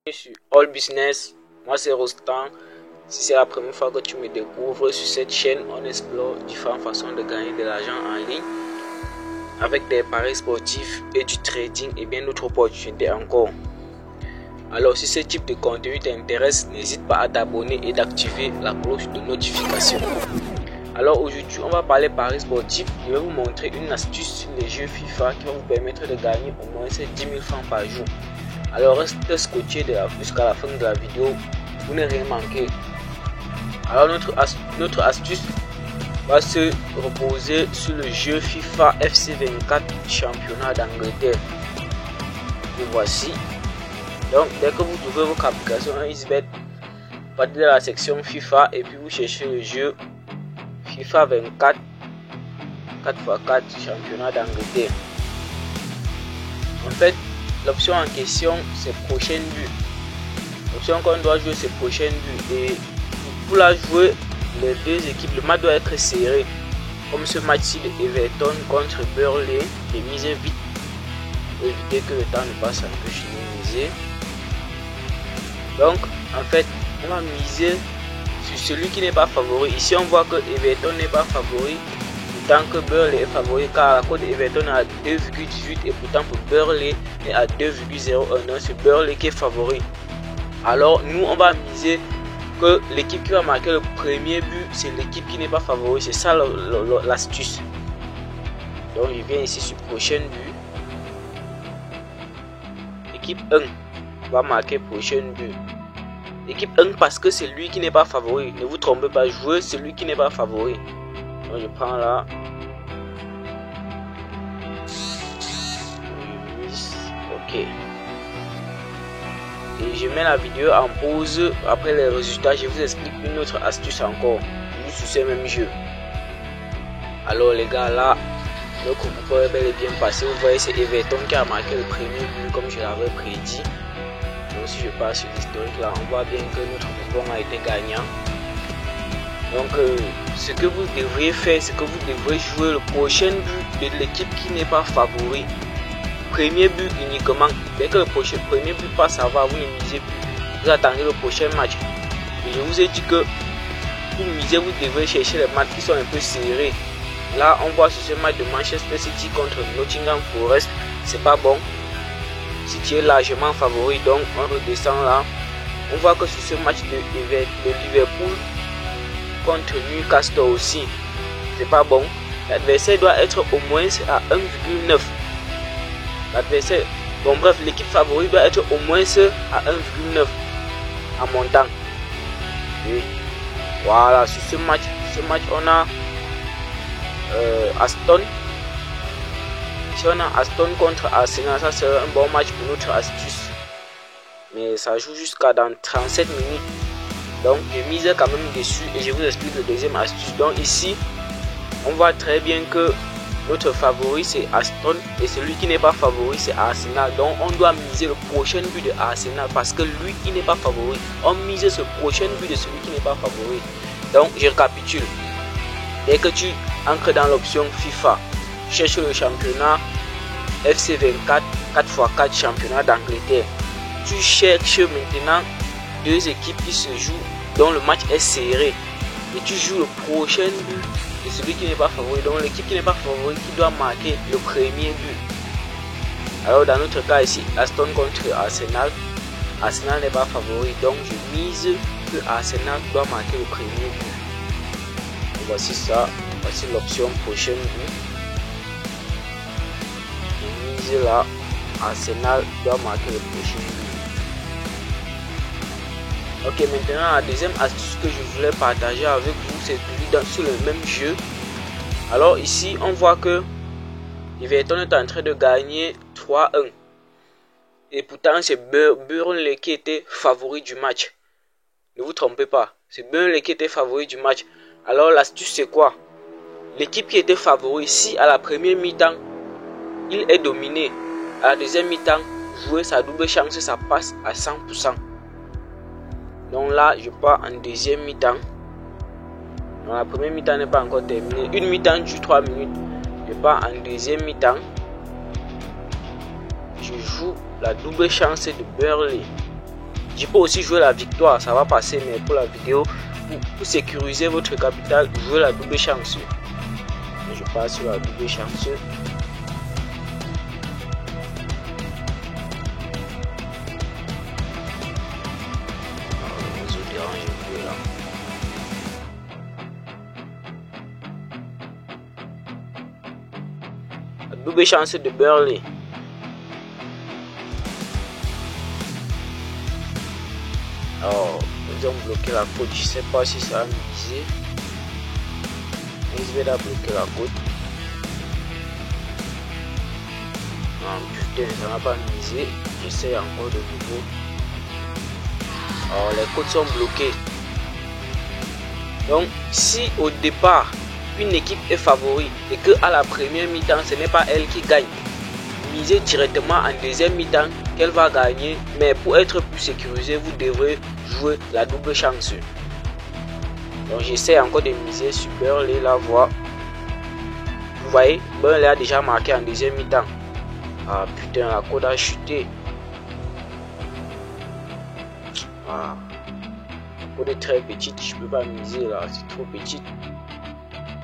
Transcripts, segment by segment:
Sur All Business, moi c'est Rostand. Si c'est la première fois que tu me découvres sur cette chaîne, on explore différentes façons de gagner de l'argent en ligne avec des paris sportifs et du trading et bien d'autres opportunités encore. Alors si ce type de contenu t'intéresse, n'hésite pas à t'abonner et d'activer la cloche de notification. Alors aujourd'hui on va parler paris sportifs. Je vais vous montrer une astuce sur les jeux FIFA qui va vous permettre de gagner au moins 10 000 francs par jour. Alors restez scotché jusqu'à la fin de la vidéo pour ne rien manquer. Alors notre astuce va se reposer sur le jeu FIFA FC 24 championnat d'Angleterre. Et voici. Donc dès que vous trouvez votre application EasyBet, partez dans la section FIFA et puis vous cherchez le jeu FIFA 24 4x4 championnat d'Angleterre. En fait, l'option en question c'est prochaine vue. L'option qu'on doit jouer c'est prochaine vue, et pour la jouer les deux équipes, le match doit être serré comme ce match-ci de Everton contre Burnley. Et miser vite pour éviter que le temps ne passe un peu chez nous miser. Donc en fait on va miser sur celui qui n'est pas favori. Ici on voit que Everton n'est pas favori, tant que Burnley est favori, car la cote d'Everton est à 2,18 et pourtant pour Burnley est à 2,01. C'est Burnley qui est favori. Alors nous on va miser que l'équipe qui va marquer le premier but c'est l'équipe qui n'est pas favori. C'est ça l'astuce. Donc je viens ici sur prochaine but. Équipe 1 va marquer prochaine but. Équipe 1 parce que c'est lui qui n'est pas favori. Ne vous trompez pas, jouez celui qui n'est pas favori. Donc je prends là. Ok. Et je mets la vidéo en pause. Après les résultats, je vous explique une autre astuce encore. Juste sur ces mêmes jeux. Alors les gars, là, le coup est bel et bien passé. Vous voyez, c'est Everton qui a marqué le premier but comme je l'avais prédit. Donc si je passe sur l'historique là, on voit bien que notre coupon a été gagnant. Donc ce que vous devriez faire, c'est que vous devrez jouer le prochain but de l'équipe qui n'est pas favori. Premier but uniquement. Dès que le premier but passe, ça va, vous ne misez plus. Vous attendez le prochain match. Et je vous ai dit que pour miser, vous devrez chercher les matchs qui sont un peu serrés. Là, on voit sur ce match de Manchester City contre Nottingham Forest, c'est pas bon. City est largement favori, donc on redescend là. On voit que sur ce match de Liverpool contre Newcastle aussi, c'est pas bon. L'adversaire doit être au moins à 1,9. L'adversaire, bon bref, l'équipe favorite doit être au moins à 1,9 en montant. Et voilà, sur ce match on a Aston. Si on a Aston contre Arsenal, ça serait un bon match pour notre astuce. Mais ça joue jusqu'à dans 37 minutes. Donc je mise quand même dessus et je vous explique le deuxième astuce. Donc ici, on voit très bien que notre favori c'est Aston et celui qui n'est pas favori c'est Arsenal. Donc on doit miser le prochain but de Arsenal parce que lui il n'est pas favori. On mise ce prochain but de celui qui n'est pas favori. Donc je récapitule. Dès que tu entres dans l'option FIFA, cherche le championnat FC 24 4x4 championnat d'Angleterre. Tu cherches maintenant deux équipes qui se jouent dont le match est serré et tu joues le prochain but de celui qui n'est pas favori, donc l'équipe qui n'est pas favori qui doit marquer le premier but. Alors dans notre cas ici, Aston contre Arsenal, Arsenal n'est pas favori, donc je mise que Arsenal doit marquer le premier but. Et voici ça, voici l'option prochaine but. Je mise là, Arsenal doit marquer le prochain but. Ok, maintenant la deuxième astuce que je voulais partager avec vous, c'est sur le même jeu. Alors ici on voit que Everton est en train de gagner 3-1 et pourtant c'est Burnley qui était favori du match. Ne vous trompez pas, c'est Burnley qui était favori du match. Alors l'astuce c'est quoi? L'équipe qui était favori, si à la première mi-temps il est dominé, à la deuxième mi-temps jouer sa double chance, ça passe à 100%. Donc là, je pars en deuxième mi-temps. Donc la première mi-temps n'est pas encore terminée. Une mi-temps dure 3 minutes. Je pars en deuxième mi-temps. Je joue la double chance de Burnley. Je peux aussi jouer la victoire, ça va passer, mais pour la vidéo, pour sécuriser votre capital, jouez la double chance. Je passe sur la double chance. La double chance de Burnley. Alors, ils ont bloqué la côte. Je sais pas si ça a misé. Ils vont bloquer la côte. Non, putain, ça n'a pas misé. J'essaie encore de nouveau. Alors, les côtes sont bloquées. Donc, si au départ, une équipe est favori et que à la première mi-temps, ce n'est pas elle qui gagne, misez directement en deuxième mi-temps qu'elle va gagner. Mais pour être plus sécurisé, vous devrez jouer la double chance. Donc j'essaie encore de miser sur Burnley, la voix. Vous voyez, Burnley a déjà marqué en deuxième mi-temps. Ah putain, la cote a chuté. Ah, la cote est très petite, je peux pas miser là, c'est trop petite.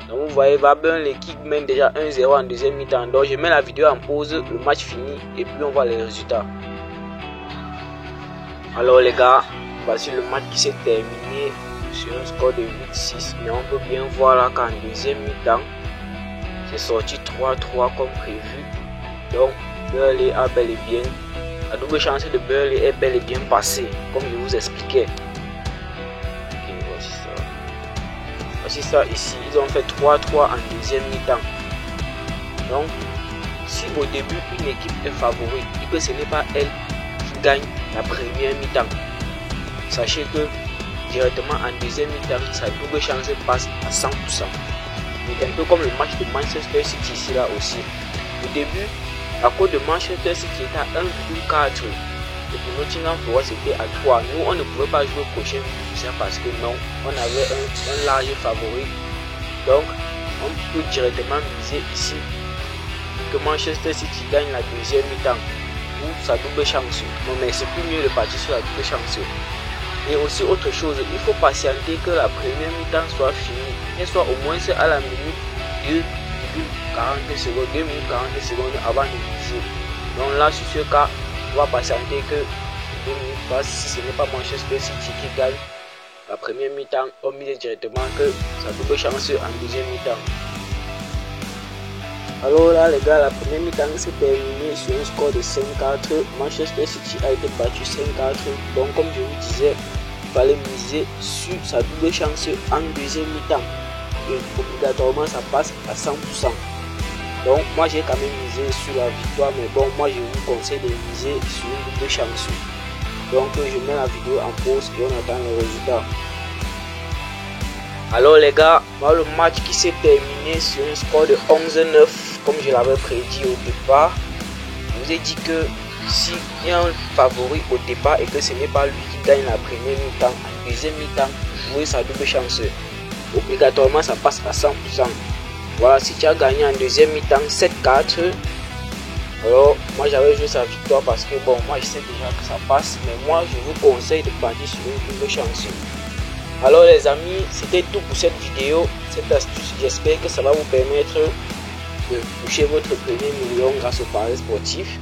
Donc vous voyez, Burnley qui mène déjà 1-0 en deuxième mi-temps. Donc je mets la vidéo en pause, le match fini et puis on voit les résultats. Alors les gars, voici le match qui s'est terminé sur un score de 8-6. Mais on peut bien voir là qu'en deuxième mi-temps, c'est sorti 3-3 comme prévu. Donc Burnley a bel et bien, la double chance de Burnley est bel et bien passée, comme je vous expliquais. Ok, voici ça. Voici ça ici, ils ont fait 3-3 en deuxième mi-temps. Donc, si au début une équipe est favorite et que ce n'est pas elle qui gagne la première mi-temps, sachez que directement en deuxième mi-temps, sa double chance passe à 100%. Et un peu comme le match de Manchester City ici là aussi. Au début, à cause de Manchester City était à 1,4 et pour Nottingham Forest c'était à 3. Nous on ne pouvait pas jouer prochain parce que non, on avait un large favori. Donc on peut directement miser ici que Manchester City gagne la deuxième mi-temps ou sa double chance. Non mais c'est plus mieux de partir sur la double chance. Et aussi autre chose, il faut patienter que la première mi-temps soit finie et soit au moins à la minute 2,40 secondes, 2 minutes 40 secondes avant de miser. Donc là sur ce cas, on va patienter que 2 minutes passent. Si ce n'est pas Manchester City qui gagne la première mi-temps, on mise directement que sa double chance en deuxième mi-temps. Alors là les gars, la première mi-temps s'est terminée sur un score de 5-4. Manchester City a été battu 5-4. Donc comme je vous disais, il fallait miser sur sa double chance en deuxième mi-temps. Et obligatoirement ça passe à 100%. Donc moi j'ai quand même misé sur la victoire, mais bon, moi je vous conseille de miser sur une double chance. Donc je mets la vidéo en pause et on attend les résultats. Alors les gars, moi le match qui s'est terminé sur un score de 11-9, comme je l'avais prédit au départ. Je vous ai dit que si il y a un favori au départ et que ce n'est pas lui qui gagne la première mi-temps, en deuxième mi-temps, jouer sa double chance. Obligatoirement ça passe à 100%. Voilà, si tu as gagné en deuxième mi-temps 7-4, alors moi j'avais joué sa victoire parce que bon, moi je sais déjà que ça passe, mais moi je vous conseille de partir sur une double chance. Alors les amis, c'était tout pour cette vidéo, cette astuce. J'espère que ça va vous permettre de toucher votre premier million grâce au pari sportif.